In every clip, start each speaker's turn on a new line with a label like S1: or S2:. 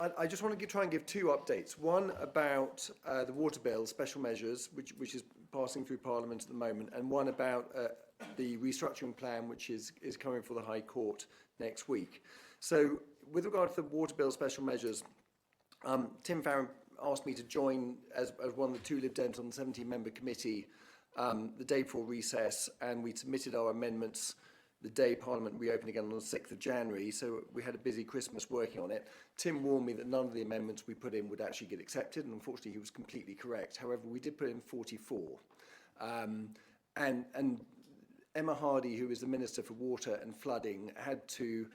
S1: I just want to try and give two updates. One about the water bill, special measures, which is passing through Parliament at the moment, and one about the restructuring plan, which is coming for the High Court next week. So with regard to the water bill special measures, Tim Farron asked me to join as one of the two Lib Dems on the 17-member committee the day before recess, and we submitted our amendments the day Parliament reopened again on the 6th of January, so we had a busy Christmas working on it. Tim warned me that none of the amendments we put in would actually get accepted, and unfortunately he was completely correct. However, we did put in 44. And Emma Hardy, who is the Minister for Water and Flooding, had to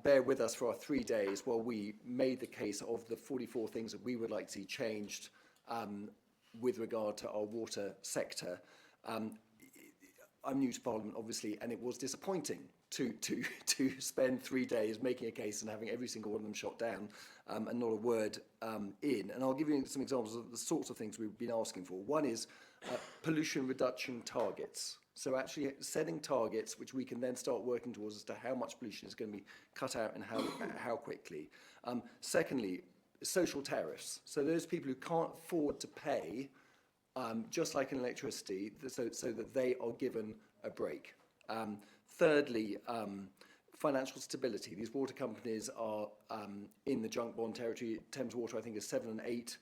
S1: bear with us for our 3 days while we made the case of the 44 things that we would like to see changed with regard to our water sector. I'm new to Parliament, obviously, and it was disappointing to spend 3 days making a case and having every single one of them shot down and not a word in. And I'll give you some examples of the sorts of things we've been asking for. One is pollution reduction targets. So actually setting targets which we can then start working towards as to how much pollution is going to be cut out and how quickly. Secondly, social tariffs. So those people who can't afford to pay just like in electricity, so that they are given a break. Thirdly, financial stability. These water companies are in the junk bond territory. Thames Water, I think, is 7 and 8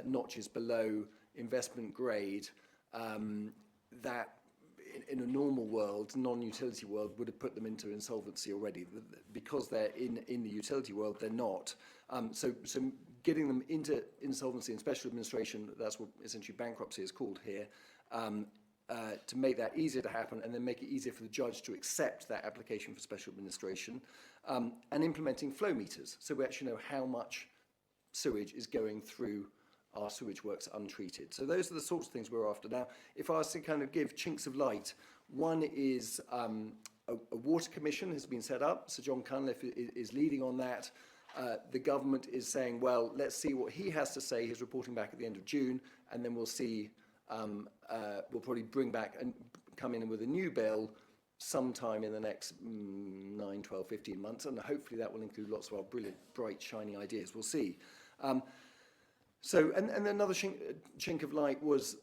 S1: notches below investment grade. That, in a normal world, non-utility world, would have put them into insolvency already. Because they're in the utility world, they're not. So getting them into insolvency and special administration, that's what essentially bankruptcy is called here, to make that easier to happen and then make it easier for the judge to accept that application for special administration, and implementing flow meters, so we actually know how much sewage is going through our sewage works untreated. So those are the sorts of things we're after. Now, if I was to kind of give chinks of light, one is a water commission has been set up. Sir John Cunliffe is leading on that. The government is saying, well, let's see what he has to say. He's reporting back at the end of June, and then we'll see, we'll probably bring back and come in with a new bill sometime in the next 9, 12, 15 months, and hopefully that will include lots of our brilliant, bright, shiny ideas. We'll see. And another chink of light was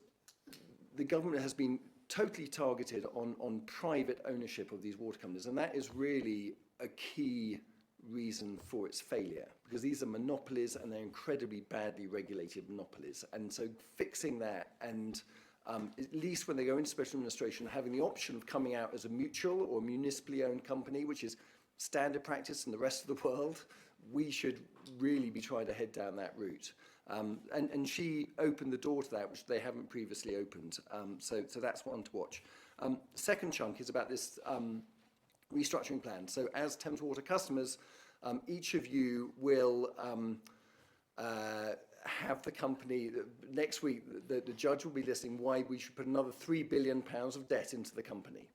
S1: the government has been totally targeted on private ownership of these water companies, and that is really a key reason for its failure, because these are monopolies and they're incredibly badly regulated monopolies. And so fixing that, and at least when they go into special administration, having the option of coming out as a mutual or municipally owned company, which is standard practice in the rest of the world, we should really be trying to head down that route. And she opened the door to that, which they haven't previously opened. So that's one to watch. Second chunk is about this restructuring plan. So as Thames Water customers, each of you will have the company, next week, the judge will be listing why we should put another £3 billion of debt into the company.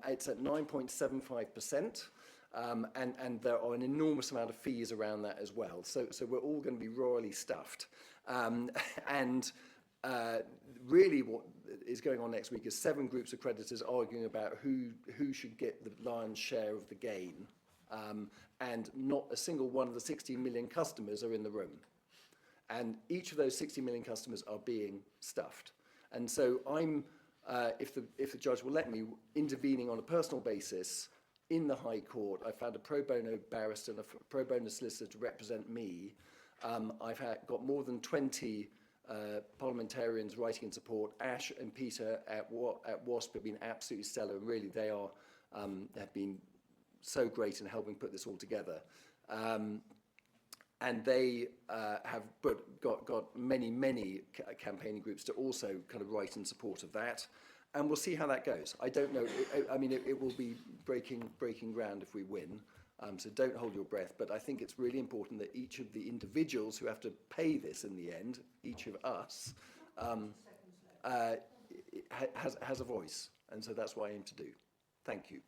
S1: It's at 9.75%. And there are an enormous amount of fees around that as well. So we're all going to be royally stuffed. Really what is going on next week is 7 groups of creditors arguing about who should get the lion's share of the gain. And not a single one of the 16 million customers are in the room. And each of those 60 million customers are being stuffed. And so I'm, if the judge will let me, intervening on a personal basis in the High Court. I found a pro bono barrister and a pro bono solicitor to represent me. I've got more than 20 parliamentarians writing in support. Ash and Peter at WASP have been absolutely stellar, and really they are have been so great in helping put this all together. And they have got many campaigning groups to also kind of write in support of that. And we'll see how that goes. I don't know. I mean, it will be breaking ground if we win. So don't hold your breath. But I think it's really important that each of the individuals who have to pay this in the end, each of us, has a voice. And so that's what I aim to do. Thank you.